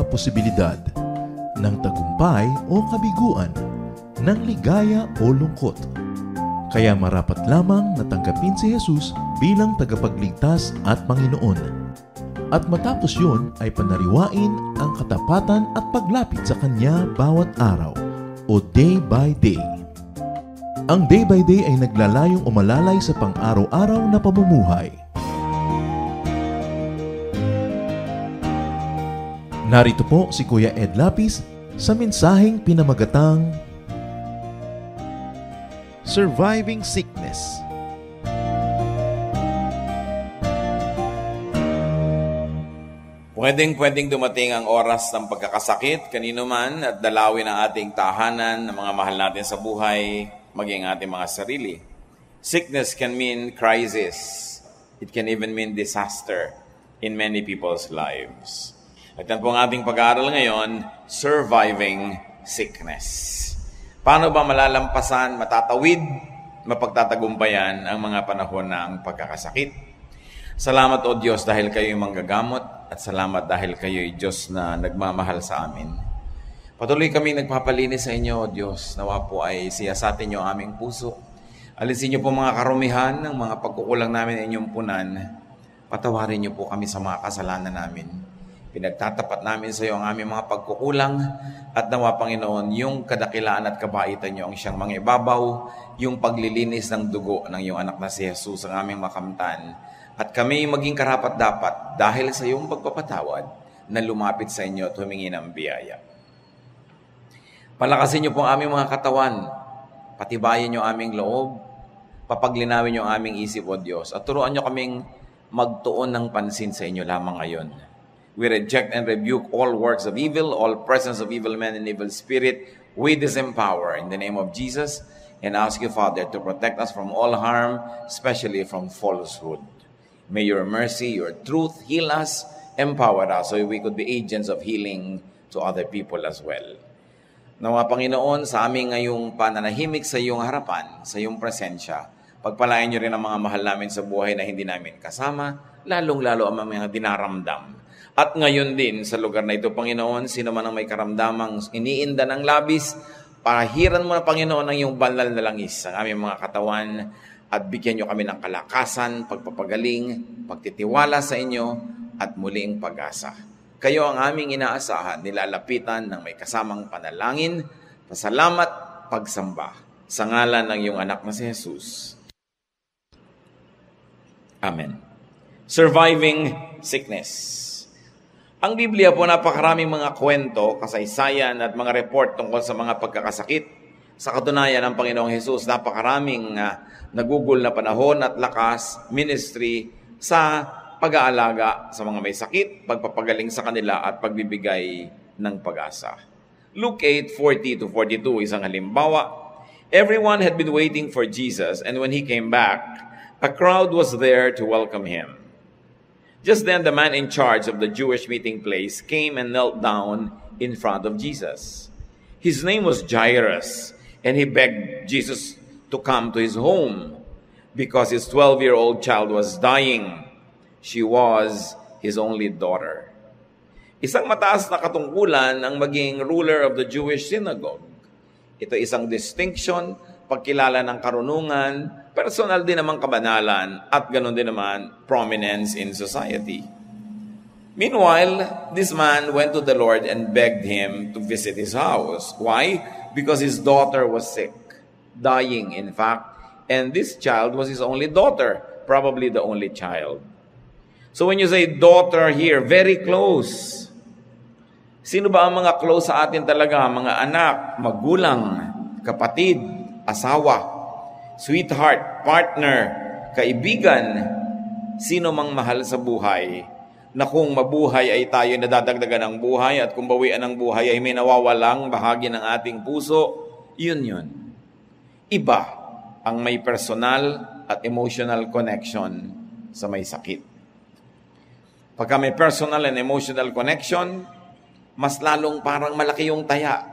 posibilidad ng tagumpay o kabiguan, ng ligaya o lungkot. Kaya marapat lamang na tanggapin si Jesus bilang tagapagligtas at Panginoon. At matapos yun ay panariwain ang katapatan at paglapit sa Kanya bawat araw o day by day. Ang day by day ay naglalayong umalalay sa pang-araw-araw na pamumuhay. Narito po si Kuya Ed Lapis sa mensaheng pinamagatang Surviving Sickness. Pwedeng dumating ang oras ng pagkakasakit, kanino man, at dalawin ang ating tahanan, ng mga mahal natin sa buhay, maging ating mga sarili. Sickness can mean crisis. It can even mean disaster in many people's lives. At yan po ang ating pag-aaral ngayon, Surviving Sickness. Paano ba malalampasan, matatawid, mapagtatagumpayan ang mga panahon ng pagkakasakit? Salamat o Diyos dahil kayo'y manggagamot at salamat dahil kayo'y Diyos na nagmamahal sa amin. Patuloy kami nagpapalinis sa inyo, O Diyos. Nawa po ay siyasatin niyo ang aming puso. Alisin niyo po mga karumihan ng mga pagkukulang namin inyong punan. Patawarin niyo po kami sa mga kasalanan namin. Pinagtatapat namin sa iyo ang aming mga pagkukulang at nawa, Panginoon, yung kadakilaan at kabaitan niyo ang siyang mga ibabaw, yung paglilinis ng dugo ng iyong anak na si Jesus ang aming makamtan. At kami maging karapat-dapat dahil sa iyong pagpapatawad na lumapit sa inyo at humingi ng biyaya. Palakasin niyo po ang aming mga katawan, patibayin niyo aming loob, papaglinawin niyo ang aming isip, O Diyos, at turuan niyo kaming magtuon ng pansin sa inyo lamang ngayon. We reject and rebuke all works of evil, all presence of evil men and evil spirit. We disempower in the name of Jesus and ask you, Father, to protect us from all harm, especially from falsehood. May your mercy, your truth heal us, empower us so we could be agents of healing to other people as well. Nawa, Panginoon, sa aming ngayong pananahimik sa iyong harapan, sa iyong presensya, pagpalain niyo rin ang mga mahal namin sa buhay na hindi namin kasama, lalong-lalo ang mga dinaramdam. At ngayon din, sa lugar na ito, Panginoon, sino man ang may karamdamang iniinda ng labis, pahiran mo na, Panginoon, ang iyong banal na langis sa aming mga katawan at bigyan niyo kami ng kalakasan, pagpapagaling, pagtitiwala sa inyo at muling pag-asa. Kayo ang aming inaasahan, nilalapitan ng may kasamang panalangin, pasalamat, pagsamba. Sa ngalan ng iyong anak na si Jesus. Amen. Surviving Sickness. Ang Biblia po, napakaraming mga kwento, kasaysayan at mga report tungkol sa mga pagkakasakit. Sa katunayan ng Panginoong Jesus, napakaraming nagugol na panahon at lakas, ministry sa pag-aalaga sa mga may sakit, pagpapagaling sa kanila at pagbibigay ng pag-asa. Luke 8:40-42, isang halimbawa. Everyone had been waiting for Jesus, and when he came back, a crowd was there to welcome him. Just then, the man in charge of the Jewish meeting place came and knelt down in front of Jesus. His name was Jairus, and he begged Jesus to come to his home because his 12-year-old child was dying. She was his only daughter. Isang mataas na katungkulan ang maging ruler of the Jewish synagogue. Ito isang distinction, pagkilala ng karunungan, personal din naman kabanalan, at ganoon din naman prominence in society. Meanwhile, this man went to the Lord and begged him to visit his house. Why? Because his daughter was sick, dying in fact, and this child was his only daughter, probably the only child. So when you say daughter here, very close. Sino ba ang mga close sa atin talaga? Mga anak, magulang, kapatid, asawa, sweetheart, partner, kaibigan, sino mang mahal sa buhay, na kung mabuhay ay tayo nadadagdagan ng buhay at kung bawian ng buhay ay may nawawalang bahagi ng ating puso, yun. Iba ang may personal at emotional connection sa may sakit. Pagka may personal and emotional connection, mas lalong parang malaki yung taya.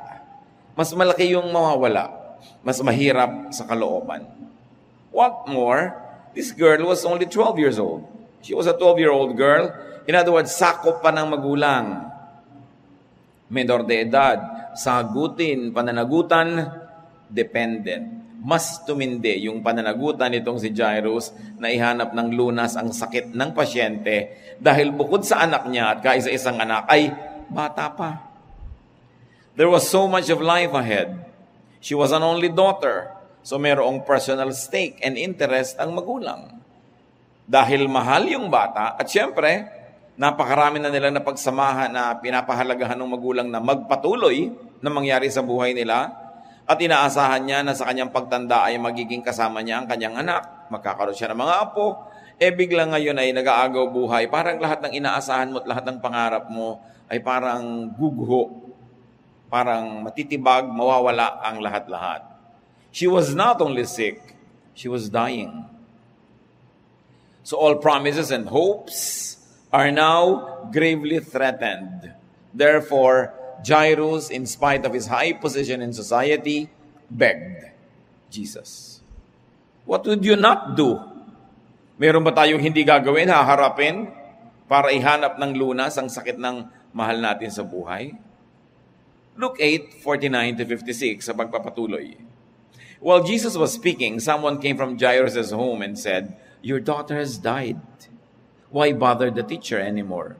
Mas malaki yung mawawala. Mas mahirap sa kalooban. What more, this girl was only 12 years old. She was a 12-year-old girl. In other words, sakop pa ng magulang. menor de edad, sagutin, pananagutan, dependent. Mas tumindi yung pananagutan nitong si Jairus na ihanap ng lunas ang sakit ng pasyente dahil bukod sa anak niya at kaisa-isang anak ay bata pa. There was so much of life ahead. She was an only daughter, so mayroong personal stake and interest ang magulang. Dahil mahal yung bata at syempre, napakarami na nilang napagsamahan na pinapahalagahan ng magulang na magpatuloy na mangyari sa buhay nila. At inaasahan niya na sa kanyang pagtanda ay magiging kasama niya ang kanyang anak. Magkakaroon siya ng mga apo. Biglang ngayon ay nag-aagaw buhay. Parang lahat ng inaasahan mo at lahat ng pangarap mo ay parang guguho. Parang matitibag, mawawala ang lahat-lahat. She was not only sick, she was dying. So all promises and hopes are now gravely threatened. Therefore, Jairus, in spite of his high position in society, begged Jesus. What would you not do? Meron ba tayong hindi gagawin, haharapin, para ihanap ng lunas ang sakit ng mahal natin sa buhay? Luke 8:49-56 sa pagpapatuloy. While Jesus was speaking, someone came from Jairus' home and said, "Your daughter has died. Why bother the teacher anymore?"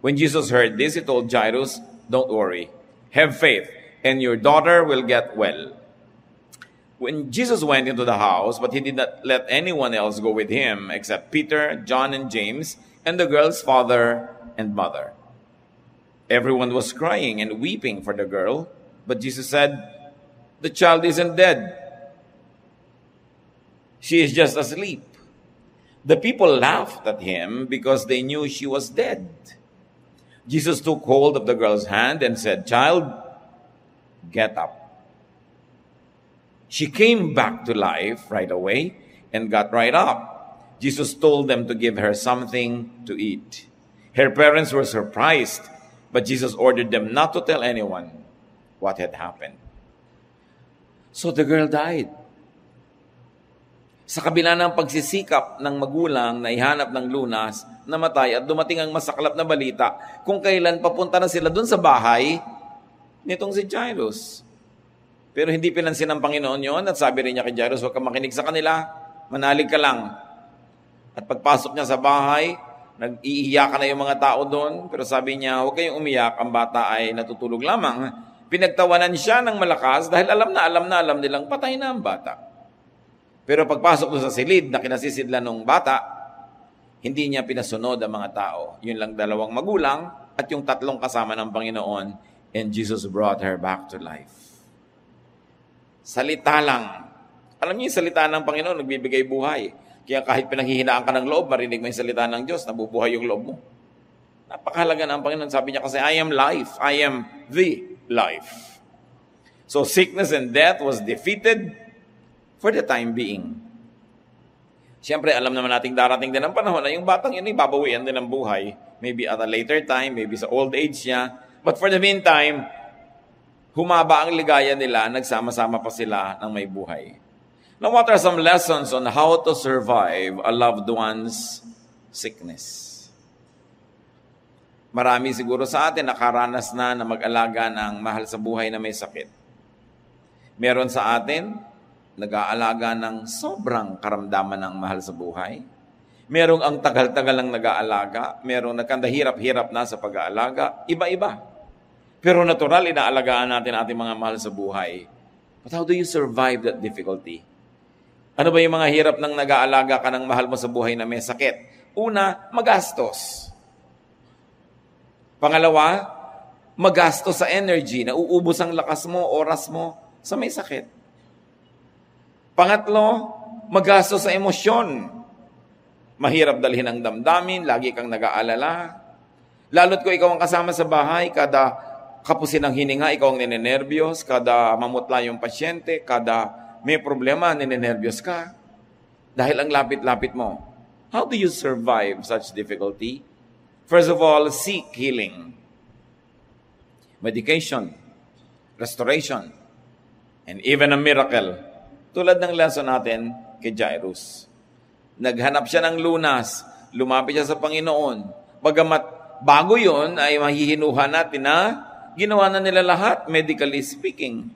When Jesus heard this, he told Jairus, "Don't worry. Have faith, and your daughter will get well." When Jesus went into the house, but he did not let anyone else go with him except Peter, John, and James, and the girl's father and mother. Everyone was crying and weeping for the girl, but Jesus said, "The child isn't dead. She is just asleep." The people laughed at him because they knew she was dead. Jesus took hold of the girl's hand and said, "Child, get up." She came back to life right away and got right up. Jesus told them to give her something to eat. Her parents were surprised, but Jesus ordered them not to tell anyone what had happened. So the girl died. Sa kabila ng pagsisikap ng magulang na ihanap ng lunas, namatay at dumating ang masaklap na balita kung kailan papunta na sila dun sa bahay nitong si Jairus. Pero hindi pinansin ng Panginoon yon at sabi rin niya kay Jairus, "Huwag kang makinig sa kanila, manalig ka lang." At pagpasok niya sa bahay, nag-iiyakan na yung mga tao doon, pero sabi niya, "Huwag kayong umiyak, ang bata ay natutulog lamang." Pinagtawanan siya ng malakas dahil alam nilang patay na ang bata. Pero pagpasok doon sa silid na kinasisidlan ng bata, hindi niya pinasunod ang mga tao. Yun lang 2 magulang at yung 3 kasama ng Panginoon, and Jesus brought her back to life. Salita lang. Alam niyo yung salita ng Panginoon, nagbibigay buhay. Kaya kahit pinanghihinaan ka ng loob, marinig mo yung salita ng Diyos, nabubuhay yung loob mo. Napakahalaga ng Panginoon. Sabi niya kasi, "I am life. I am the life." So sickness and death was defeated for the time being. Siyempre, alam naman nating darating din ang panahon na yung batang yun ay babawian din ng buhay. Maybe at a later time, maybe sa old age niya. But for the meantime, humaba ang ligaya nila, nagsama-sama pa sila ng may buhay. Now, what are some lessons on how to survive a loved one's sickness? Marami siguro sa atin nakaranas na mag-alaga ng mahal sa buhay na may sakit. Meron sa atin nag-aalaga ng sobrang karamdaman ng mahal sa buhay. Merong ang tagal-tagal lang nag-aalaga. Merong nagkandahirap-hirap na sa pag-aalaga. Iba-iba. Pero natural, inaalagaan natin ating mga mahal sa buhay. But how do you survive that difficulty? Ano ba yung mga hirap ng nag-aalaga ka ng mahal mo sa buhay na may sakit? Una, magastos. Pangalawa, magastos sa energy. Nauubos ang lakas mo, oras mo sa may sakit. Pangatlo, magastos sa emosyon. Mahirap dalhin ang damdamin, lagi kang nag-aalala. Lalo't kung ikaw ang kasama sa bahay, kada kapusin ng hininga, ikaw ang ninenervyos, kada mamutla yung pasyente, kada may problema, ninenervyos ka. Dahil ang lapit-lapit mo. How do you survive such difficulty? First of all, seek healing. Medication, restoration, and even a miracle. Tulad ng lesson natin kay Jairus. Naghanap siya ng lunas, lumapit siya sa Panginoon. Bagamat bago yun ay mahihinuha natin na ginawa na nila lahat, medically speaking.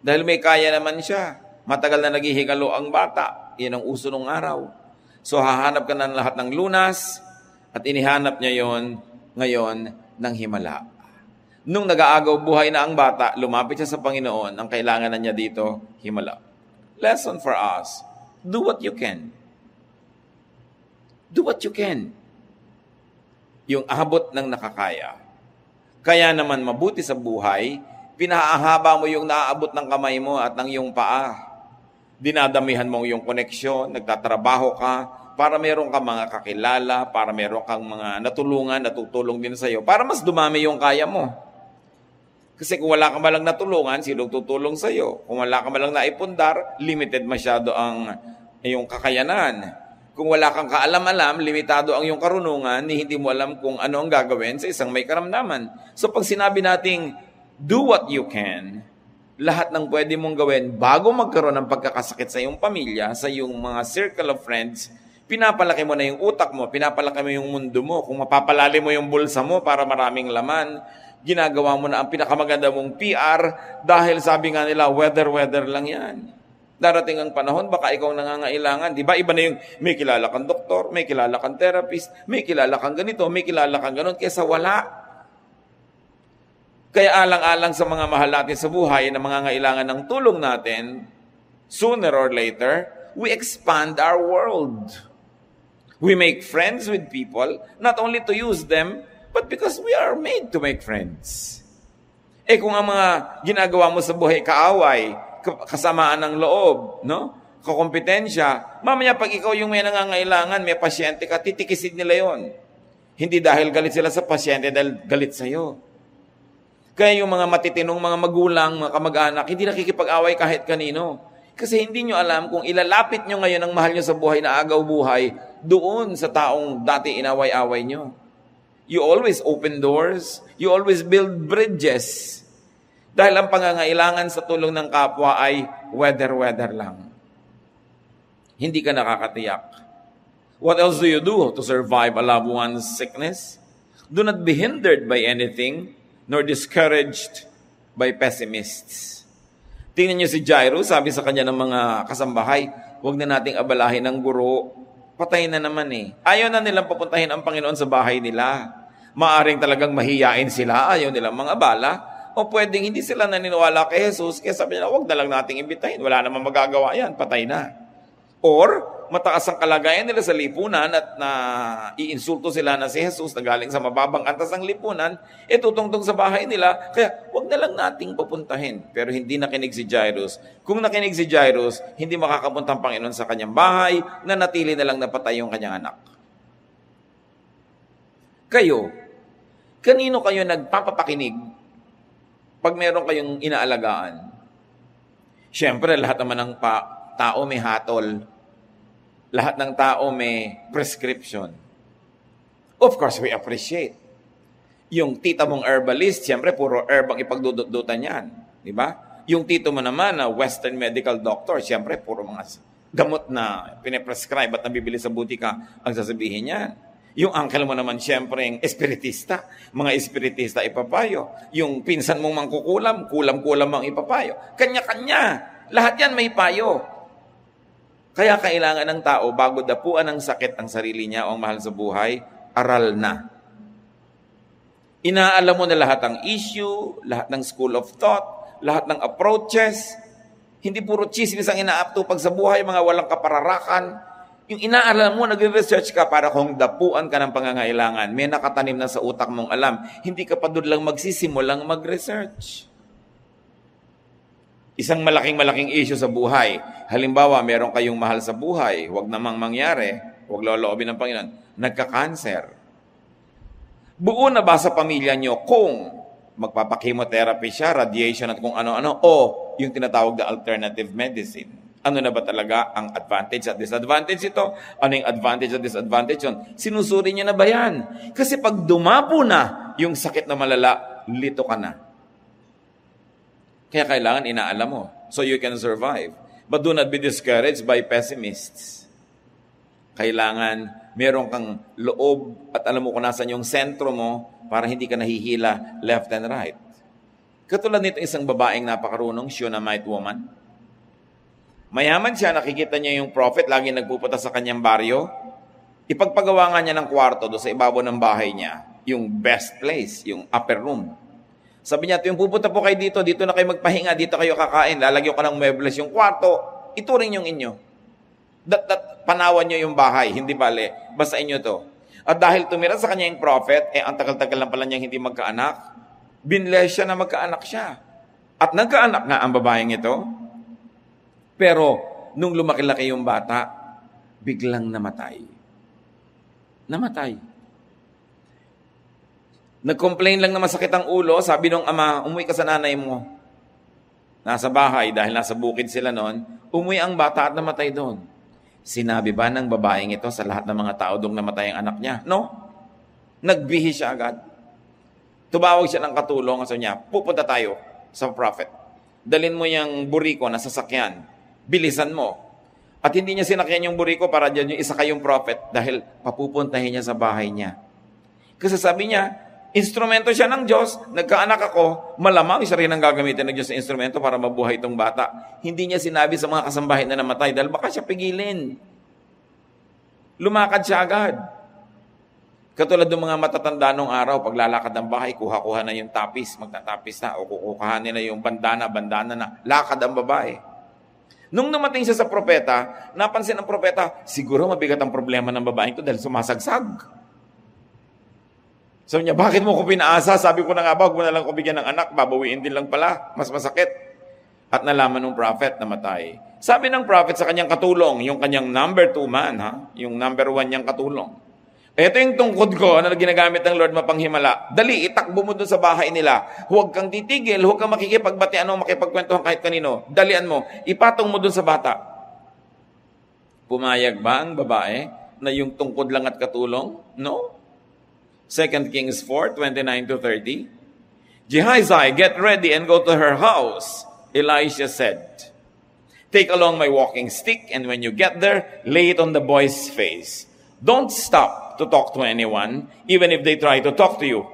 Dahil may kaya naman siya. Matagal na naghihigalo ang bata. Yan ang uso nung araw. So hahanap ka na lahat ng lunas at inihanap niya yon ngayon ng himala. Nung nag-aagaw buhay na ang bata, lumapit siya sa Panginoon. Ang kailangan na niya dito, himala. Lesson for us, do what you can. Do what you can. Yung abot ng nakakaya. Kaya naman mabuti sa buhay, pinahahaba mo yung naaabot ng kamay mo at ng iyong paa. Dinadamihan mo yung koneksyon, nagtatrabaho ka, para meron kang mga kakilala, para meron kang mga natulungan, natutulong din sa iyo, para mas dumami yung kaya mo. Kasi kung wala ka malang natulungan, sinong tutulong sa iyo? Kung wala ka malang naipundar, limited masyado ang iyong kakayanan. Kung wala kang kaalam-alam, limitado ang iyong karunungan, hindi mo alam kung ano ang gagawin sa isang may karamdaman. So pag sinabi nating, do what you can, lahat ng pwede mong gawin bago magkaroon ng pagkakasakit sa iyong pamilya, sa iyong mga circle of friends, pinapalaki mo na yung utak mo, pinapalaki mo yung mundo mo. Kung mapapalalim mo yung bulsa mo para maraming laman, ginagawa mo na ang pinakamaganda mong PR dahil sabi nga nila, weather lang yan. Darating ang panahon, baka ikaw nangangailangan. Di ba? Iba na yung may kilala kang doktor, may kilala kang therapist, may kilala kang ganito, may kilala kang ganon, kesa wala. Kaya alang-alang sa mga mahal natin sa buhay na mangangailangan ng tulong natin, sooner or later, we expand our world. We make friends with people, not only to use them, but because we are made to make friends. Kung ang mga ginagawa mo sa buhay, kaaway, kasamaan ng loob, no? Kakompetensya, mamaya pag ikaw yung may nangangailangan, may pasyente ka, titikisin nila yon. Hindi dahil galit sila sa pasyente, dahil galit sa'yo. Kaya yung mga matitinong mga magulang, mga kamag-anak, hindi nakikipag-away kahit kanino. Kasi hindi nyo alam kung ilalapit nyo ngayon ang mahal nyo sa buhay na agaw buhay doon sa taong dati inaway-away nyo. You always open doors. You always build bridges. Dahil ang pangangailangan sa tulong ng kapwa ay weather lang. Hindi ka nakakatiyak. What else do you do to survive a loved one's sickness? Do not be hindered by anything, nor discouraged by pessimists. Tingnan niyo si Jairus, sabi sa kanya ng mga kasambahay, huwag na nating abalahin ng guro, patay na naman eh. Ayaw na nilang papuntahin ang Panginoon sa bahay nila. Maaring talagang mahiyain sila, ayaw nilang mga abala, o pwedeng hindi sila naniniwala kay Jesus, kaya sabi nila, huwag na lang nating imbitahin, wala namang magagawa yan, patay na. Or, mataas ang kalagayan nila sa lipunan at na iinsulto sila na si Jesus na galing sa mababang antas ng lipunan, tutungtong sa bahay nila, kaya huwag na lang nating papuntahin. Pero hindi nakinig si Jairus. Kung nakinig si Jairus, hindi makakapunta ang Panginoon sa kanyang bahay, na natili na lang napatay yung kanyang anak. Kayo, kanino kayo nagpapapakinig pag meron kayong inaalagaan? Siyempre, lahat naman ng tao may hatol. Lahat ng tao may prescription. Of course, we appreciate. Yung tita mong herbalist, siyempre, puro herb ang ipagdudutan yan. Di ba? Yung tito mo naman na Western medical doctor, siyempre, puro mga gamot na piniprescribe at nabibili sa butika ang sasabihin yan. Yung uncle mo naman, siyempre, yung espiritista. Mga espiritista ipapayo. Yung pinsan mong mangkukulam, kulam-kulam ang ipapayo. Kanya-kanya. Lahat yan may payo. Kaya kailangan ng tao, bago dapuan ng sakit ang sarili niya o ang mahal sa buhay, aral na. Inaalam mo na lahat ng issue, lahat ng school of thought, lahat ng approaches. Hindi puro chismis ang inaaptupag sa buhay, mga walang kapararakan. Yung inaalam mo, nagre-research ka para kung dapuan ka ng pangangailangan, may nakatanim na sa utak mong alam, hindi ka pa doon lang magsisimulang mag-research. Isang malaking issue sa buhay. Halimbawa, meron kayong mahal sa buhay, huwag namang mangyari, huwag loloobin ng Panginoon, nagka-cancer. Buo na ba sa pamilya nyo kung magpapakimotherapy siya, radiation at kung ano-ano, o yung tinatawag na alternative medicine? Ano na ba talaga ang advantage at disadvantage ito? Ano yung advantage at disadvantage yun? Sinusuri nyo na ba yan? Kasi pag dumapo na yung sakit na malala, lito ka na. Kaya kailangan inaalam mo so you can survive. But do not be discouraged by pessimists. Kailangan meron kang loob at alam mo kung nasan yung sentro mo para hindi ka nahihila left and right. Katulad nito isang babaeng napakarunong, Shunammite woman. Mayaman siya, nakikita niya yung prophet, lagi nagpupunta sa kanyang baryo. Ipagpagawa nga niya ng kwarto doon sa ibabaw ng bahay niya, yung best place, yung upper room. Sabi niya, yung pupunta po kayo dito, dito na kayo magpahinga, dito kayo kakain, lalagyan ko ng muebles yung kwarto, ituring yung inyo. Panawan nyo yung bahay, hindi bale, basta inyo to. At dahil tumira sa kanya yung prophet, ang tagal-tagal lang pala niyang hindi magkaanak, binless siya na magkaanak siya. At nagkaanak nga ang babaeng ito, pero nung lumaki-laki yung bata, biglang namatay. Namatay. Nag-complain lang na masakit ang ulo, sabi nung ama, umuwi ka sa nanay mo. Nasa bahay, dahil nasa bukid sila noon, umuwi ang bata at namatay doon. Sinabi ba ng babaeng ito sa lahat ng mga tao doong namatay ang anak niya? No. Nagbihi siya agad. Tumawag siya ng katulong, sabi niya, pupunta tayo sa prophet. Dalin mo yung buriko na sasakyan. Bilisan mo. At hindi niya sinakyan yung buriko para dyan yung isa kayong prophet dahil papupuntahin niya sa bahay niya. Kasi sabi niya, instrumento siya ng Diyos, nagkaanak ako, malamang siya rin ang gagamitin ng Diyos sa instrumento para mabuhay itong bata. Hindi niya sinabi sa mga kasambahay na namatay dahil baka siya pigilin. Lumakad siya agad. Katulad ng mga matatanda nung araw, paglalakad ng bahay, kuha-kuha na yung tapis, magtatapis na, o kukuhanin na yung bandana na, lakad ang babae. Nung dumating siya sa propeta, napansin ng propeta, siguro mabigat ang problema ng babaeng ito dahil sumasagsag. Sabi niya, bakit mo ko pinaasa? Sabi ko na nga ba, huwag mo na lang ko bigyan ng anak, babawiin din lang pala, mas masakit. At nalaman ng prophet, namatay. Sabi ng prophet sa kanyang katulong, yung kanyang number 2 man, yung number 1 niyang katulong. Ito yung tungkod ko na ginagamit ng Lord mapanghimala. Dali, itakbo mo doon sa bahay nila. Huwag kang titigil, huwag kang makikipagbatian o makipagkwentuhan kahit kanino. Dalian mo, ipatong mo doon sa bata. Pumayag ba ang babae na yung tungkod lang at katulong? No. 2 Kings 4:29-30. Gehazi, get ready and go to her house. Elisha said, take along my walking stick, and when you get there, lay it on the boy's face. Don't stop to talk to anyone, even if they try to talk to you.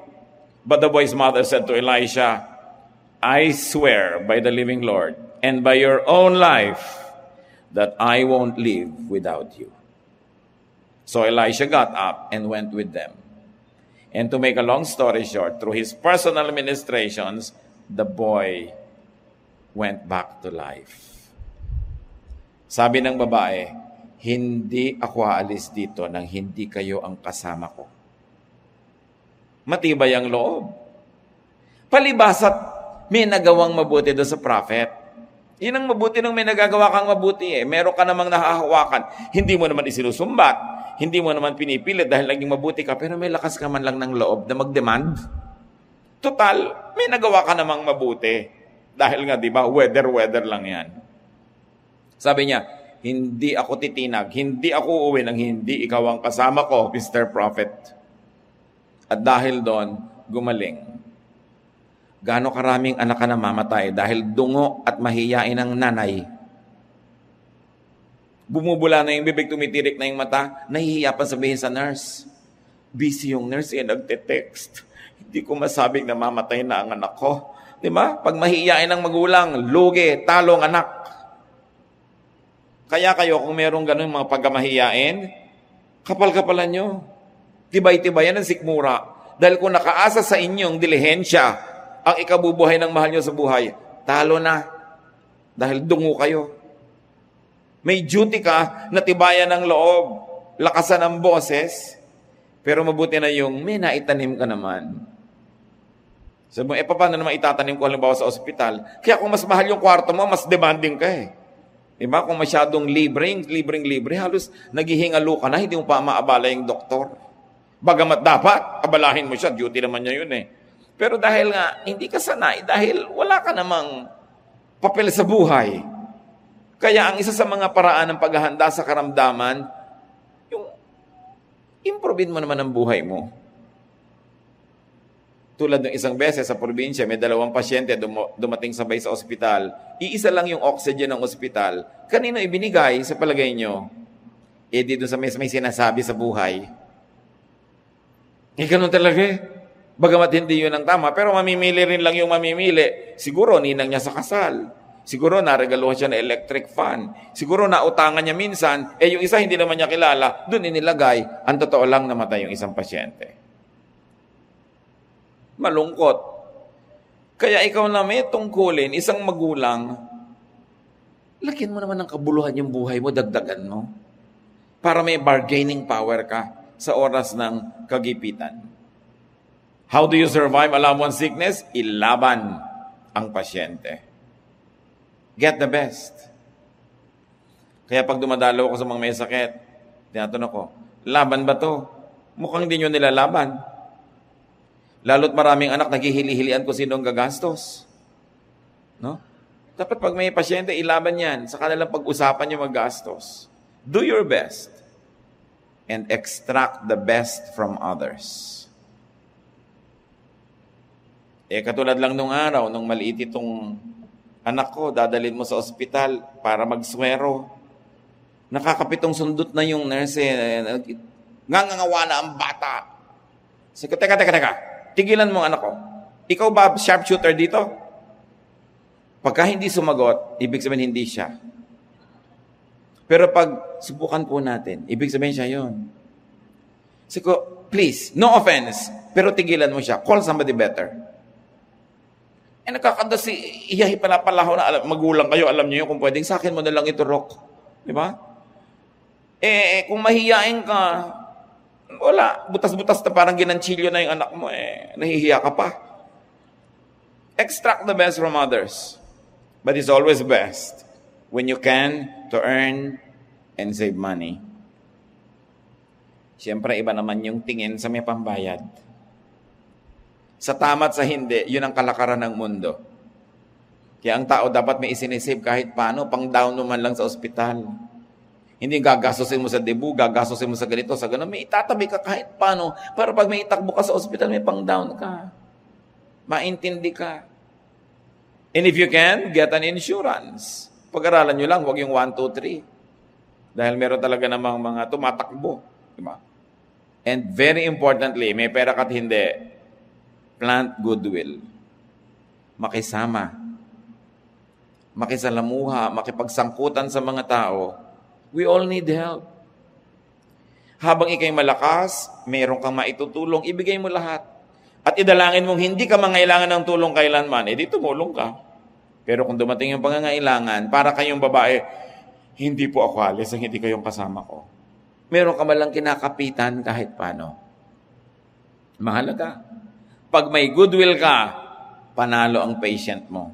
But the boy's mother said to Elisha, I swear by the living Lord and by your own life that I won't live without you. So Elisha got up and went with them. And to make a long story short, through his personal ministrations, the boy went back to life. Sabi ng babae, hindi ako aalis dito nang hindi kayo ang kasama ko. Matibay ang loob. Palibasat may nagawang mabuti doon sa prophet. Yun ang mabuti nung may nagagawa kang mabuti eh. Meron ka namang nahahawakan. Hindi mo naman isinusumbat. Hindi mo naman pinipilit dahil naging mabuti ka, pero may lakas ka man lang ng loob na mag-demand. Total, may nagawa ka namang mabuti. Dahil nga, di ba, weather lang yan. Sabi niya, hindi ako titinag, hindi ako uuwi nang hindi ikaw ang kasama ko, Mr. Prophet. At dahil doon, gumaling. Gaano karaming anak ka na mamatay dahil dungo at mahiyain ng nanay. Bumubula na yung bibig, tumitirik na yung mata, nahihiya pa sabihin sa nurse. Busy yung nurse, nagte-text. Hindi ko masabing na mamatay na ang anak ko. Di ba? Pag mahihiyain ng magulang, lugi, talong anak. Kaya kayo, kung merong ganun mga pagkamahiyain, kapal-kapalan nyo. Tibay-tibayan ang sikmura. Dahil kung nakaasa sa inyong dilihensya, ang ikabubuhay ng mahal nyo sa buhay, talo na. Dahil dungo kayo. May duty ka na tibayan ng loob, lakasan ng boses, pero mabuti na yung may naitanim ka naman. Sabi mo, paano naman itatanim ko halimbawa sa ospital? Kaya kung mas mahal yung kwarto mo, mas demanding ka eh. Diba? Kung masyadong libre, halos naghihingalo ka na, hindi mo pa maabala yung doktor. Bagamat dapat, abalahin mo siya, duty naman niya yun eh. Pero dahil nga, hindi ka sanay, dahil wala ka namang papel sa buhay. Kaya ang isa sa mga paraan ng paghahanda sa karamdaman, yung improvein mo naman ang buhay mo. Tulad ng isang beses sa probinsya, may 2 pasyente dumating sabay sa ospital. Iisa lang yung oxygen ng ospital. Kanino ibinigay sa palagay nyo? Dito sa may sinasabi sa buhay. Ganun talaga eh. Bagamat hindi yun ang tama, pero mamimili rin lang yung mamimili. Siguro, ninang niya sa kasal. Siguro, naregaluhan siya ng electric fan. Siguro, nautangan niya minsan. Yung isa, hindi naman niya kilala. Doon inilagay. Ang totoo lang, namatay yung isang pasyente. Malungkot. Kaya ikaw na may tungkulin, isang magulang, lagyan mo naman ng kabuluhan yung buhay mo, dagdagan mo. Para may bargaining power ka sa oras ng kagipitan. How do you survive a loved one's sickness? Ilaban ang pasyente. Get the best. Kaya pag dumadalo ko sa mga may sakit, tinatanong ko, laban ba to? Mukhang hindi nyo nilalaban. Lalo't maraming anak, naghihili-hilian kung sino ang gagastos. No? Dapat pag may pasyente, ilaban yan. Sa kanilang pag-usapan nyo maggastos. Do your best and extract the best from others. Katulad lang nung araw, nung maliit itong anak ko, dadalhin mo sa ospital para magswero. Nakakapitong sundot na yung nurse. Ngangangawa na ang bata. Sige, teka. Tigilan mo ang anak ko. Ikaw ba sharpshooter dito? Pagka hindi sumagot, ibig sabihin hindi siya. Pero pag subukan po natin, ibig sabihin siya yun. Sige, please, no offense, pero tigilan mo siya. Call somebody better. Nakakanda si iyahi palapalaho na magulang kayo, alam niyo yun, kung pwedeng sa akin mo na lang iturok. Di ba? Kung mahihiyain ka, wala, butas-butas na parang ginanchilyo na yung anak mo, nahihiya ka pa. Extract the best from others. But it's always best when you can to earn and save money. Siyempre, iba naman yung tingin sa may pambayad. Sa tama at sa hindi, yun ang kalakaran ng mundo. Kaya ang tao dapat may isinisave kahit paano, pang down naman lang sa ospital. Hindi gagastusin mo sa debu, gagastusin mo sa ganito, sa gano'n. May itatabi ka kahit paano, para pag may itakbo ka sa ospital, may pang down ka. Maintindi ka. And if you can, get an insurance. Pag-aralan nyo lang, huwag yung 1, 2, 3. Dahil meron talaga namang mga tumatakbo. Diba? And very importantly, may pera ka't hindi, plant goodwill. Makisama. Makisalamuha, makipagsangkutan sa mga tao. We all need help. Habang ikay malakas, mayroon kang maitutulong, ibigay mo lahat. At idalangin mong hindi ka mangailangan ng tulong kailanman, di tumulong ka. Pero kung dumating yung pangangailangan, para kayong babae, hindi po ako alis ang hindi kayong kasama ko. Meron ka malang kinakapitan kahit paano. Mahalaga. Pag may goodwill ka, panalo ang patient mo.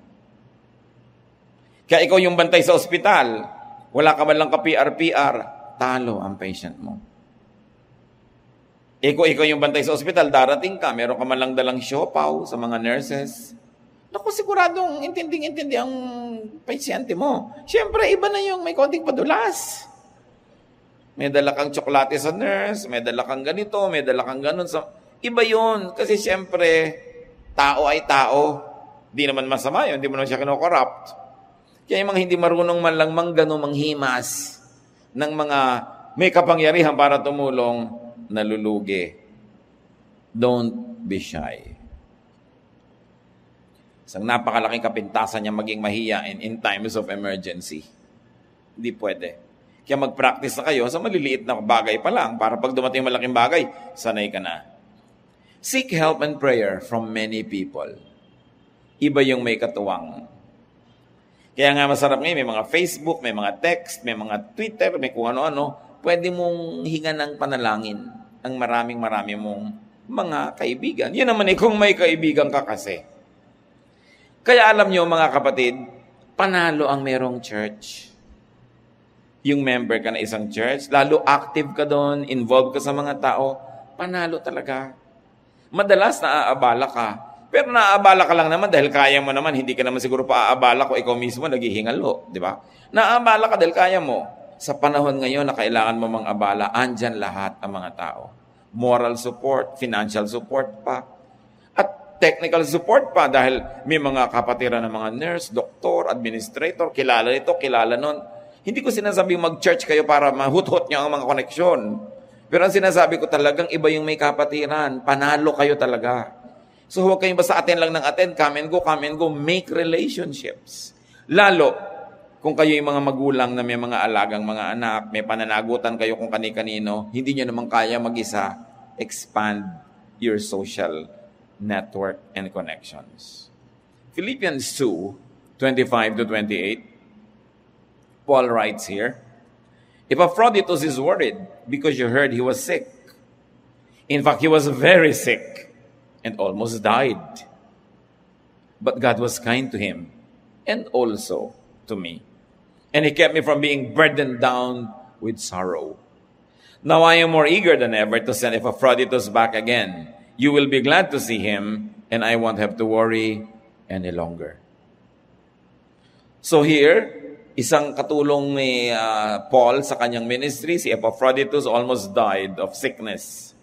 Kaya ikaw yung bantay sa ospital, wala ka man lang ka-PR, talo ang patient mo. Ikaw yung bantay sa ospital, darating ka, meron ka man lang dalang siopaw sa mga nurses. Naku, siguradong intinding-intindi ang pasyente mo. Siyempre, iba na yung may konting padulas. May dala kang tsokolate sa nurse, may dala kang ganito, may dala kang ganun. Iba yun. Kasi siyempre, tao ay tao. Di naman masama yun. Di mo naman siya kinokorrupt. Kaya yung mga hindi marunong man lang manggano, manghimas ng mga may kapangyarihan para tumulong, nalulugi. Don't be shy. Isang napakalaking kapintasan niya maging mahiyain in times of emergency. Hindi pwede. Kaya mag-practice na kayo sa maliliit na bagay pa lang para pag dumating malaking bagay, sanay ka na. Seek help and prayer from many people. Iba yung may katuwang. Kaya nga masarap ngayon, may mga Facebook, may mga text, may mga Twitter, may kung ano-ano. Pwede mong hinga ng panalangin ang maraming mong mga kaibigan. Yun naman kung may kaibigan ka kasi. Kaya alam nyo mga kapatid, panalo ang merong church. Yung member ka na isang church, lalo active ka doon, involved ka sa mga tao, panalo talaga. Madalas naaabala ka. Pero naaabala ka lang naman dahil kaya mo naman. Hindi ka naman siguro paaabala kung ikaw mismo naghihingalo. Di ba? Naaabala ka dahil kaya mo. Sa panahon ngayon na kailangan mo mang abala, andyan lahat ang mga tao. Moral support, financial support pa. At technical support pa dahil may mga kapatiran ng mga nurse, doktor, administrator, kilala nito, kilala nun. Hindi ko sinasabing mag-church kayo para mahut-hut nyo ang mga koneksyon. Pero ang sinasabi ko talagang iba yung may kapatiran. Panalo kayo talaga. So huwag kayong basta attend lang ng attend, come and go, make relationships. Lalo, kung kayo yung mga magulang na may mga alagang mga anak, may pananagutan kayo kung kani-kanino, hindi nyo naman kaya mag-isa, expand your social network and connections. Philippians 2:25-28, Paul writes here, Epaphroditus is worried because you heard he was sick. In fact, he was very sick and almost died. But God was kind to him and also to me. And he kept me from being burdened down with sorrow. Now I am more eager than ever to send Epaphroditus back again. You will be glad to see him, and I won't have to worry any longer. So here, isang katulong ni Paul sa kanyang ministry, si Epaphroditus almost died of sickness,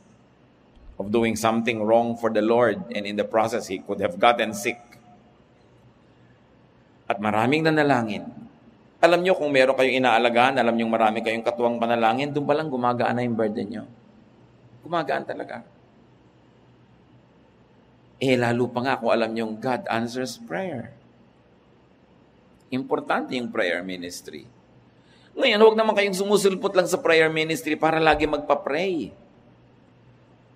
of doing something wrong for the Lord, and in the process, he could have gotten sick. At maraming nanalangin. Alam nyo, kung meron kayong inaalagaan, alam nyo marami kayong katuwang panalangin, doon pa lang gumagaan na yung burden nyo. Gumagaan talaga. Lalo pa nga kung alam nyo, God answers prayer. Importante yung prayer ministry. Ngayon, huwag naman kayong sumusulpot lang sa prayer ministry para lagi magpa-pray.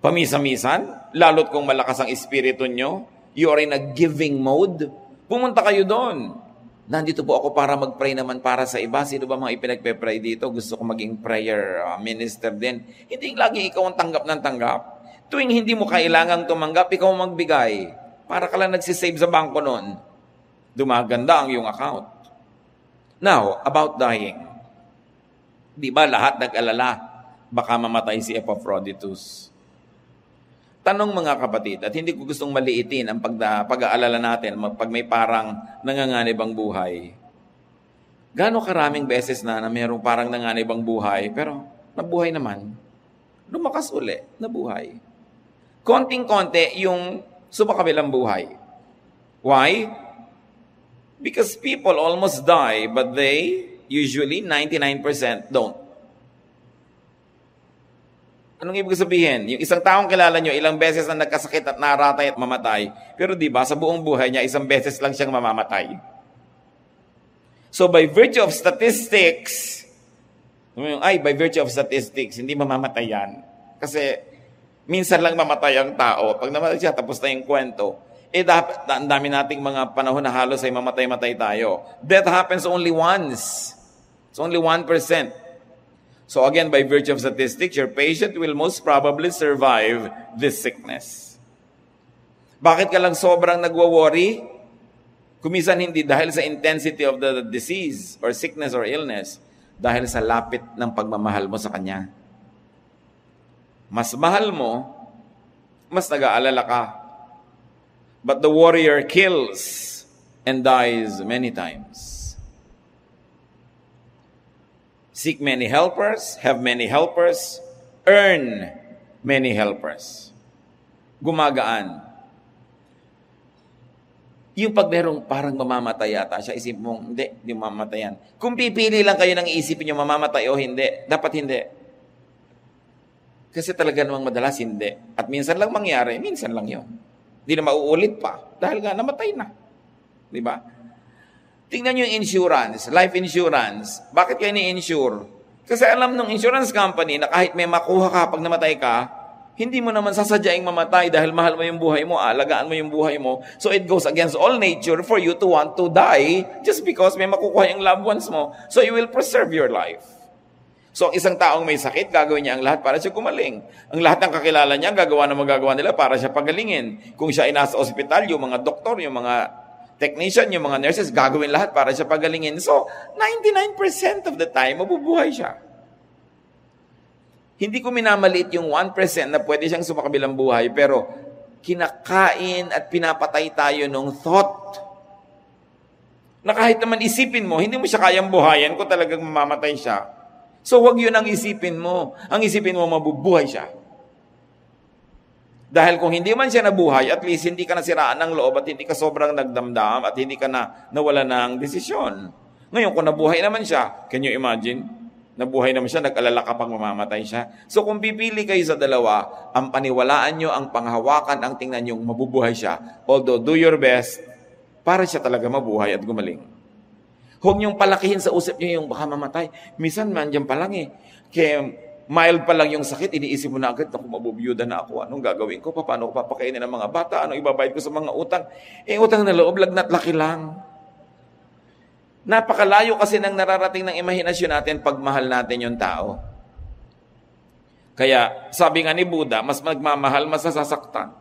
Pamisa-misan, lalo't kung malakas ang espiritu nyo, you are in a giving mode, pumunta kayo doon. Nandito po ako para mag-pray naman para sa iba. Sino ba mga ipinagpe-pray dito? Gusto ko maging prayer minister din. Hindi lagi ikaw ang tanggap ng tanggap. Tuwing hindi mo kailangang tumanggap, ikaw ang magbigay. Para ka lang nagsisave sa bangko noon. Dumaganda ang iyong account. Now, about dying. Di ba lahat nag-alala? Baka mamatay si Epaphroditus. Tanong mga kapatid, at hindi ko gustong maliitin ang pag-aalala natin pag may parang nanganganib ang buhay. Gaano karaming beses na mayroong parang nanganib ang buhay, pero nabuhay naman. Lumakas uli, nabuhay. Konting-konti yung sumakabilang buhay. Why? Because people almost die, but they usually 99% don't. Anong ibig sabihin? Yung isang taong kilala nyo, ilang beses na nagkasakit at naratay at mamatay. Pero di ba sa buong buhay niya, isang beses lang siyang mamamatay. So by virtue of statistics, by virtue of statistics, hindi mamamatay yan. Kasi minsan lang mamatay ang tao. Pag namatay siya, tapos na yung kwento. Dapat, ang dami nating mga panahon na halos ay mamatay-matay tayo. Death happens only once. It's only 1%. So again, by virtue of statistics, your patient will most probably survive this sickness. Bakit ka lang sobrang nagwo-worry? Kumisan hindi dahil sa intensity of the disease or sickness or illness, dahil sa lapit ng pagmamahal mo sa Kanya. Mas mahal mo, mas nag-aalala ka. But the warrior kills and dies many times. Seek many helpers, have many helpers, earn many helpers. Gumagaan. Yung pag merong parang mamamatay yata siya, isip mong, hindi mamamatay yan. Kung pipili lang kayo ng iisipin nyo mamamatay o hindi, dapat hindi. Kasi talaga namang madalas hindi. At minsan lang mangyari, minsan lang yun. Hindi na mauulit pa. Dahil nga, namatay na. Di ba? Tingnan nyo yung insurance, life insurance. Bakit kayo ni-insure? Kasi alam ng insurance company na kahit may makuha ka pag namatay ka, hindi mo naman sasadyaing mamatay dahil mahal mo yung buhay mo, alagaan mo yung buhay mo. So it goes against all nature for you to want to die just because may makukuha yung loved ones mo. So you will preserve your life. So, ang isang taong may sakit, gagawin niya ang lahat para siya gumaling. Ang lahat ng kakilala niya, gagawa ng magagawa nila para siya pagalingin. Kung siya ay nasa ospital, yung mga doktor, yung mga technician, yung mga nurses, gagawin lahat para siya pagalingin. So, 99% of the time, mabubuhay siya. Hindi ko minamaliit yung 1% na pwede siyang sumakabilang buhay, pero kinakain at pinapatay tayo ng thought. Na kahit naman isipin mo, hindi mo siya kayang buhayan kung talagang mamamatay siya. So, wag yun ang isipin mo. Ang isipin mo, mabubuhay siya. Dahil kung hindi man siya nabuhay, at least hindi ka nasiraan ng loob at hindi ka sobrang nagdamdam at hindi ka na nawala ng desisyon. Ngayon, kung nabuhay naman siya, can you imagine? Nabuhay naman siya, nag-alala ka pang mamamatay siya. So kung pipili kayo sa dalawa, ang paniwalaan nyo, ang panghawakan, ang tingnan nyo, mabubuhay siya. Although, do your best para siya talaga mabuhay at gumaling. Huwag niyong palakihin sa usap niyo yung baka mamatay. Minsan, mandyan pa lang eh. Kaya mild pa lang yung sakit, iniisip mo na agad, naku, mabubiyuda na ako. Anong gagawin ko? Paano ko papakainin ng mga bata? Anong ibabayad ko sa mga utang? Utang na loob, lagnat laki lang. Napakalayo kasi ng nararating ng imahinasyon natin pag mahal natin yung tao. Kaya, sabi nga ni Buddha, mas magmamahal, mas nasasaktan.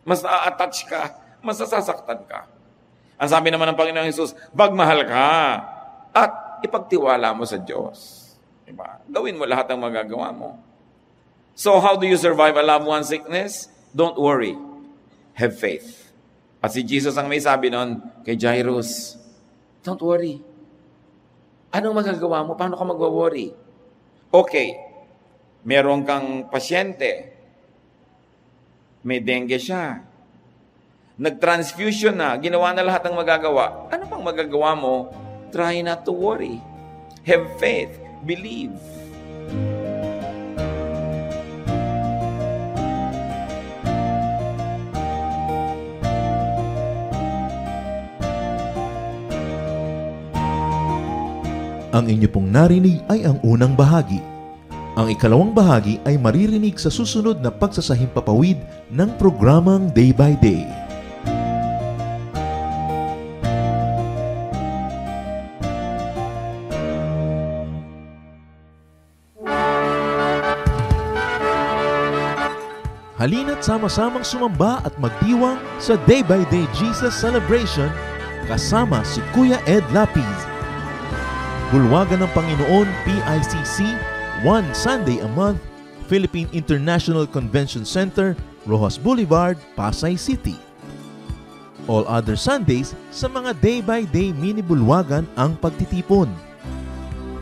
Mas na-attach ka, mas nasasaktan ka. Ang sabi naman ng Panginoong Hesus, magmahal ka at ipagtiwala mo sa Diyos. Diba? Gawin mo lahat ng magagawa mo. So, how do you survive a loved one's sickness? Don't worry. Have faith. At si Jesus ang may sabi noon kay Jairus, don't worry. Anong magagawa mo? Paano ka magwa-worry? Okay, meron kang pasyente. May dengue siya. Nag-transfusion na. Ginawa na lahat ng magagawa. Ano pang magagawa mo? Try not to worry. Have faith. Believe. Ang inyo pong narinig ay ang unang bahagi. Ang ikalawang bahagi ay maririnig sa susunod na pagsasahimpapawid ng programang Day by Day. Halina't sama-samang sumamba at magdiwang sa Day by Day Jesus Celebration kasama si Kuya Ed Lapiz. Bulwagan ng Panginoon PICC, one Sunday a month, Philippine International Convention Center, Rojas Boulevard, Pasay City. All other Sundays sa mga Day by Day mini bulwagan ang pagtitipon.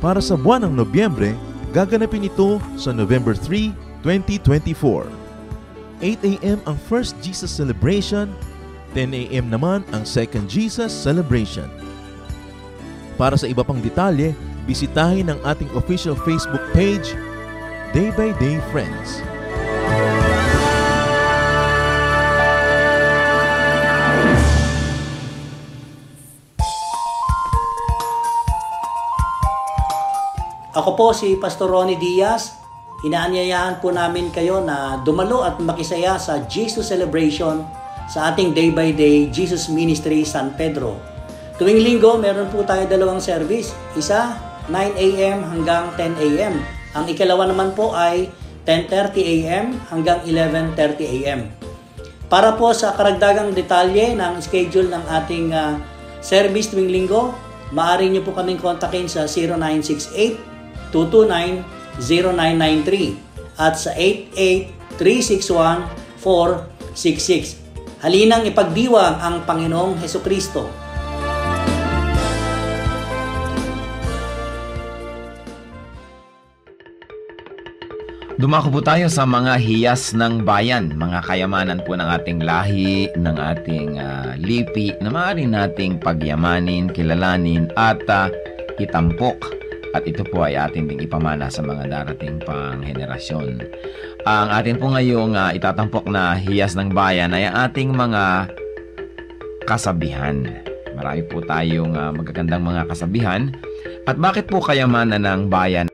Para sa buwan ng Nobyembre, gaganapin ito sa November 3, 2024. 8 a.m. ang First Jesus Celebration, 10 a.m. naman ang Second Jesus Celebration. Para sa iba pang detalye, bisitahin ang ating official Facebook page, Day by Day Friends. Ako po si Pastor Ronnie Diaz. Inaanyayahan po namin kayo na dumalo at makisaya sa Jesus Celebration sa ating Day by Day Jesus Ministry San Pedro. Tuwing linggo, meron po tayo dalawang service. Isa, 9 a.m. hanggang 10 a.m. Ang ikalawa naman po ay 10:30 a.m. hanggang 11:30 a.m. Para po sa karagdagang detalye ng schedule ng ating service tuwing linggo, maaari niyo po kaming kontakin sa 0968-229-0993 at sa 88-361-466. Halinang ipagdiwang ang Panginoong Hesukristo. Dumako po tayo sa mga hiyas ng bayan, mga kayamanan po ng ating lahi, ng ating lipi, na maaari nating pagyamanin, kilalanin at itampok. At ito po ay ating ding ipamana sa mga darating pang henerasyon. Ang atin po ngayong itatampok na hiyas ng bayan ay ang ating mga kasabihan. Marami po tayong magagandang mga kasabihan. At bakit po kayamanan ng bayan?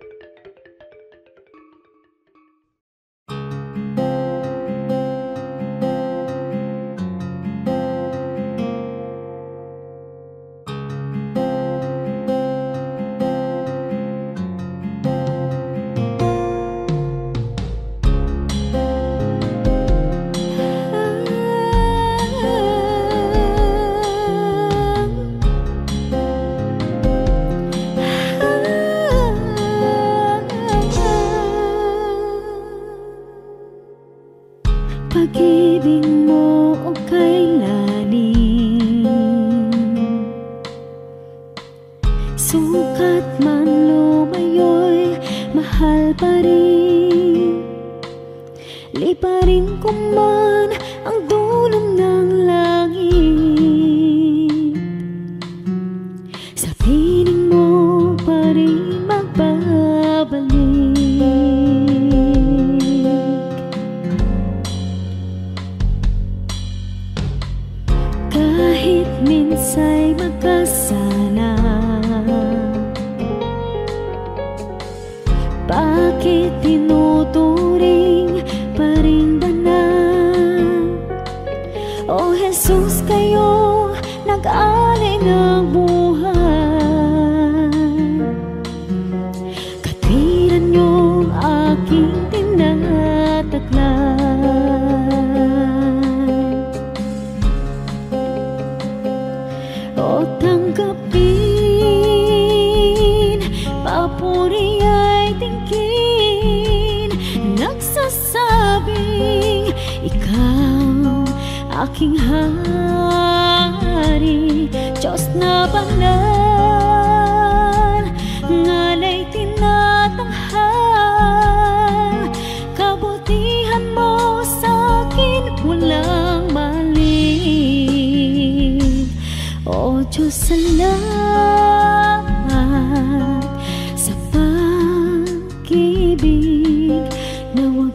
Pag-ibig mo o kailanin, sukat man lumayo'y mahal pa rin. Liparin ko man ang dulong ng langit, sa piling aking hari, Diyos na banal, ngalay tinatanghal, kabutihan mo sa'kin walang mali. O Diyos, salamat sa pag-ibig na wagas.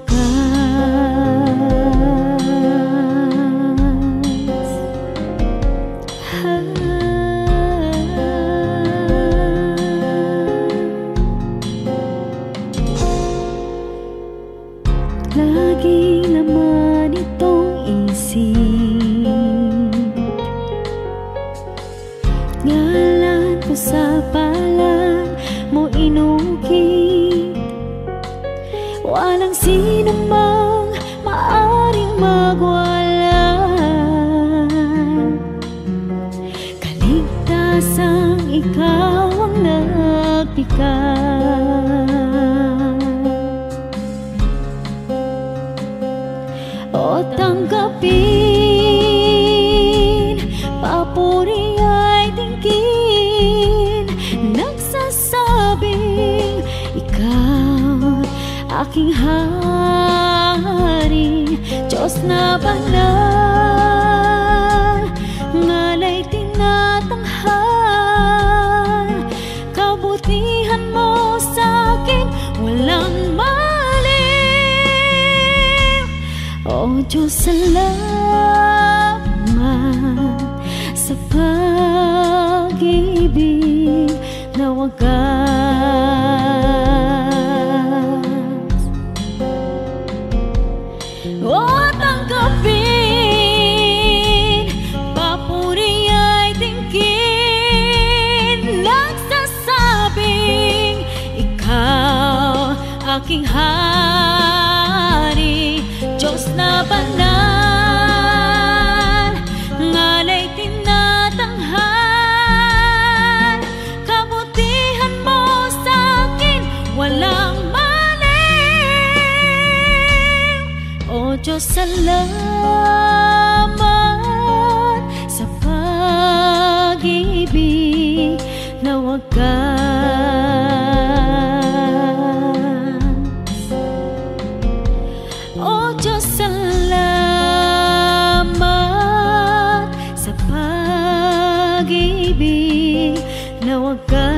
Laging laman itong isip, ngalan ko sa palad mo inukit. Walang sino mang maaring magwala, kaligtasang ikaw ang nagpikat. O tanggapin, papuri ay tingin, nagsasabing ikaw aking hari, Diyos na banal, ngalay tinatanghal, kabutihan mo sa'kin walang mali. O Diyos, salamat sa pag-ibig na wagas. O tanggapin, papuri ay tingin, nagsasabing ikaw aking hari, Diyos na banal, ngalay tinatanghal, kabutihan mo sa'kin walang mali. O Diyos, salamat sa pag-ibig na wagas. O Diyos, salamat sa pag-ibig na wagas.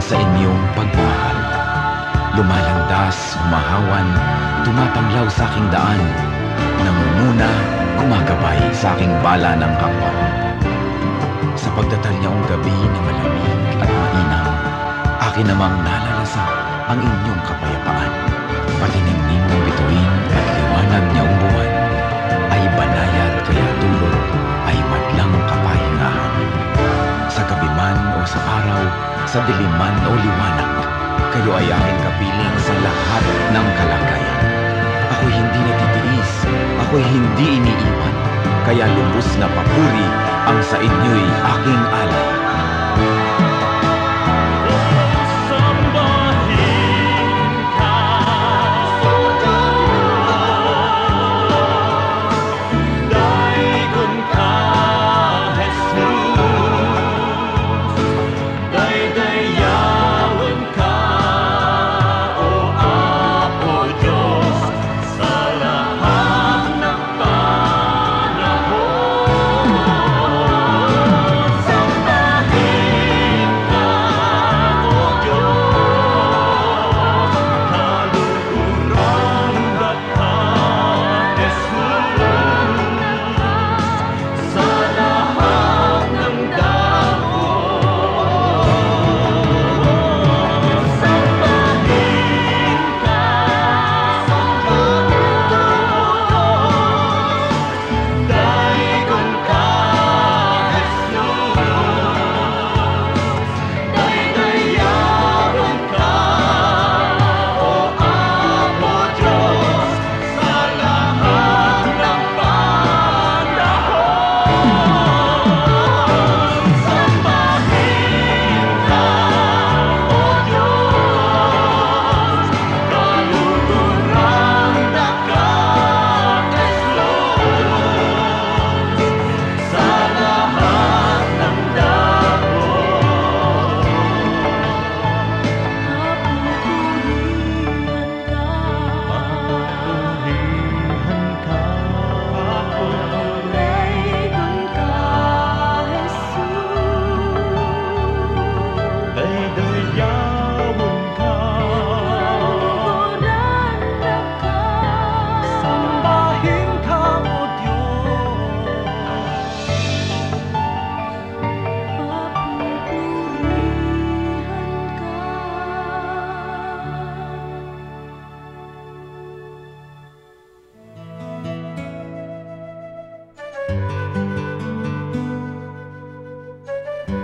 sa inyong pagmamahal. Lumalandas, humahawan, tumatanglaw sa aking daan, nangunguna, gumagabay sa aking bala ng hakbang. Sa pagdatalyaong gabi na malamig at mainam, akin namang nalalasa ang inyong kapayapaan. Patiningning ng bituin at liwanag niyang buwan, ay banayad kaya dulot ay madlang kapahingahan. Sa gabi man o sa araw, sa dilim man o liwanag, kayo ay aking kapiling sa lahat ng kalagayan. Ako'y hindi natitiis, ako'y hindi iniiwan, kaya lubos na papuri ang sa inyo'y aking alay.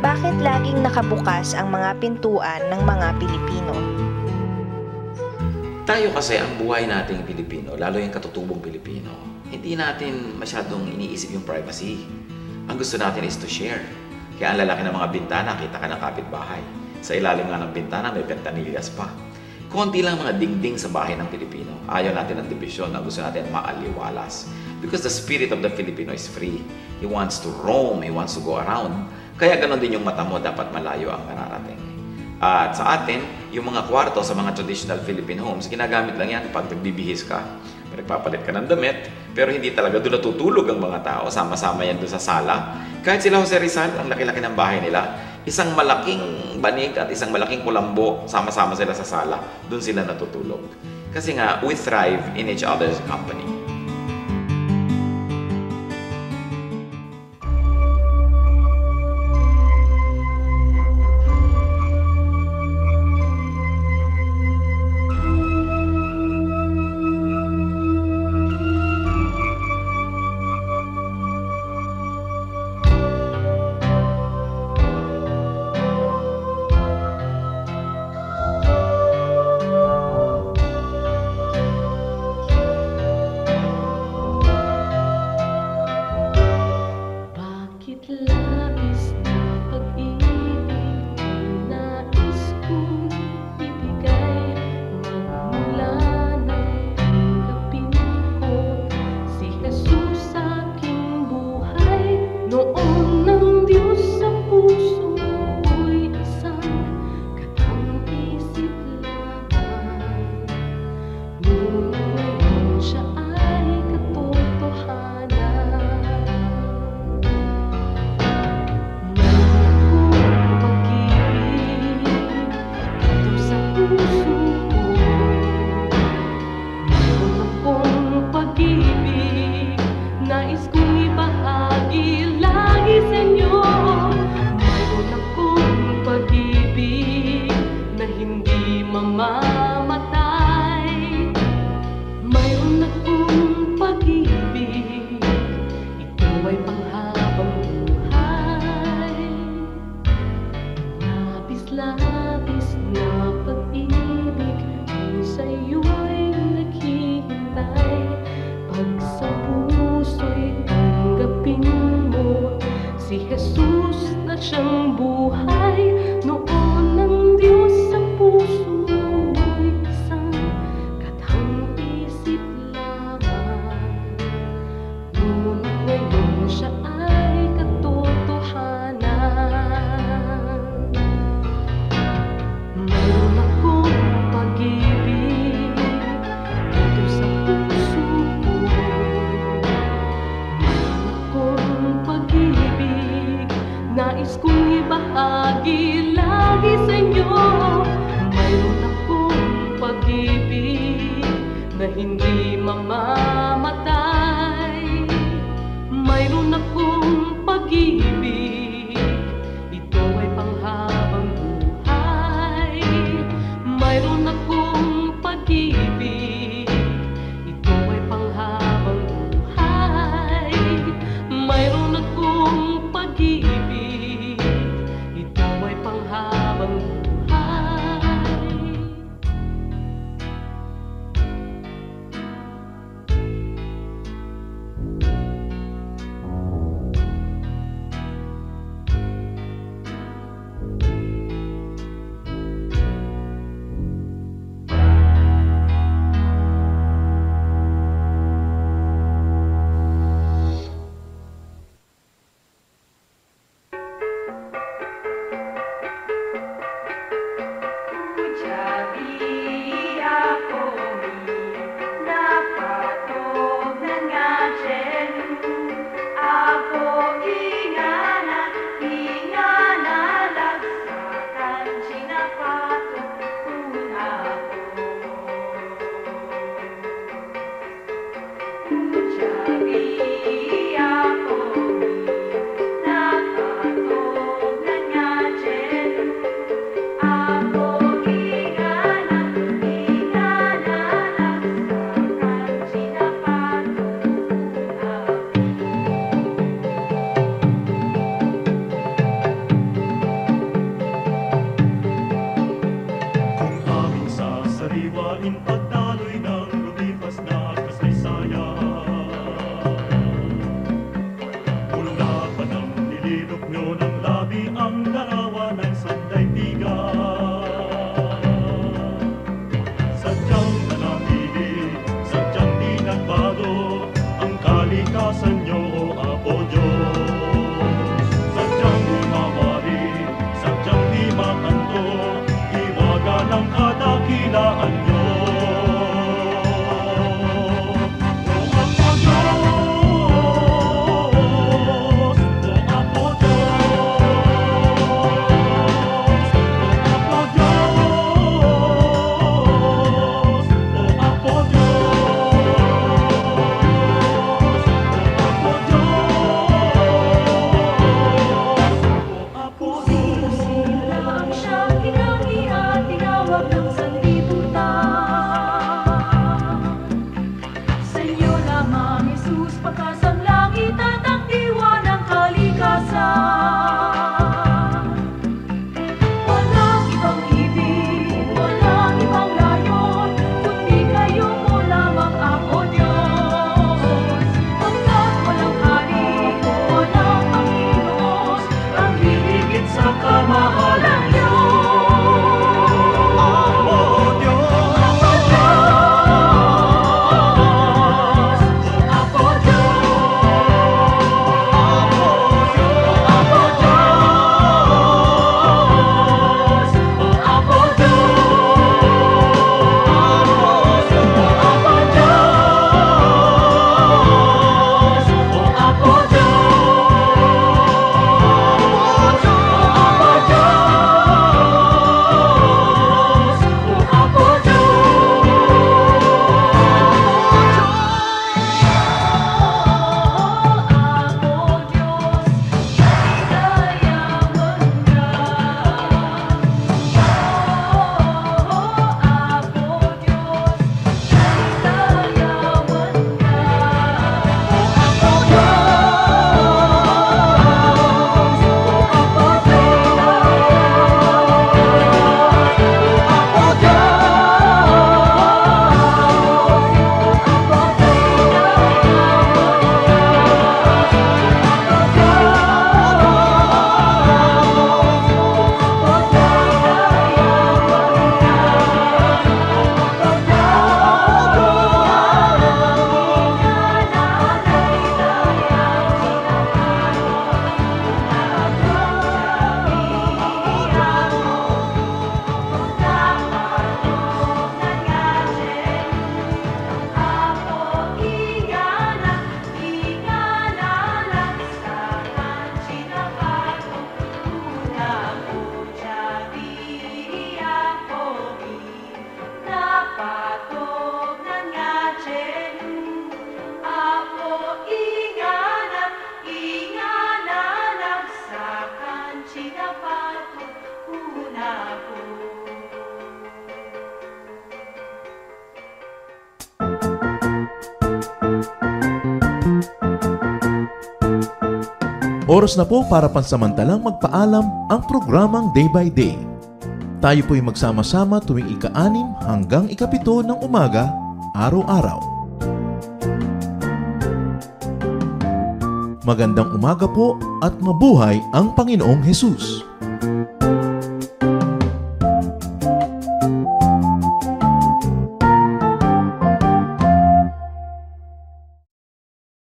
Bakit laging nakabukas ang mga pintuan ng mga Pilipino? Tayo kasi ang buhay nating Pilipino, lalo yung katutubong Pilipino, hindi natin masyadong iniisip yung privacy. Ang gusto natin is to share. Kaya ang lalaki ng mga bintana, kita ka ng kapitbahay. Sa ilalim nga ng bintana, may ventanillas pa. Konti lang mga dingding sa bahay ng Pilipino. Ayaw natin ng division, ang gusto natin maaliwalas. Because the spirit of the Filipino is free. He wants to roam, he wants to go around. Kaya ganon din yung mata mo, dapat malayo ang nararating. At sa atin, yung mga kwarto sa mga traditional Philippine homes, ginagamit lang yan pag nagbibihis ka. Nagpapalit ka ng damit, pero hindi talaga doon natutulog ang mga tao. Sama-sama yan doon sa sala. Kahit sila Jose Rizal, ang laki-laki ng bahay nila, isang malaking banig at isang malaking kulambo, sama-sama sila sa sala. Doon sila natutulog. Kasi nga, we thrive in each other's company. labis na pag-ibig ay sa'yo'y naghihintay. Pag sa puso'y tanggapin mo si Jesus na siyang buhay. Noon ng Diyos sa puso mo'y isang katang isip lamang. Ngunit ngayon siya ay katotohanan. Mayroon akong pag-ibig dito sa puso ko. Mayroon akong pag-ibig nais kong ibahagi lagi sa inyo. Mayroon akong pag-ibig na hindi mamamatay. Mayroon akong pag-ibig, ito ay panghabang buhay. Mayroon akong pag-ibig, ito ay panghabang buhay. Mayroon akong pag-ibig, ito ay panghabang buhay. Nilidok nyo ng labi ang larawan ng sandaigdigan. Oras na po para pansamantalang magpaalam ang programang Day by Day. Tayo po'y magsama-sama tuwing ika-6 hanggang ika-7 ng umaga, araw-araw. Magandang umaga po at mabuhay ang Panginoong Hesus!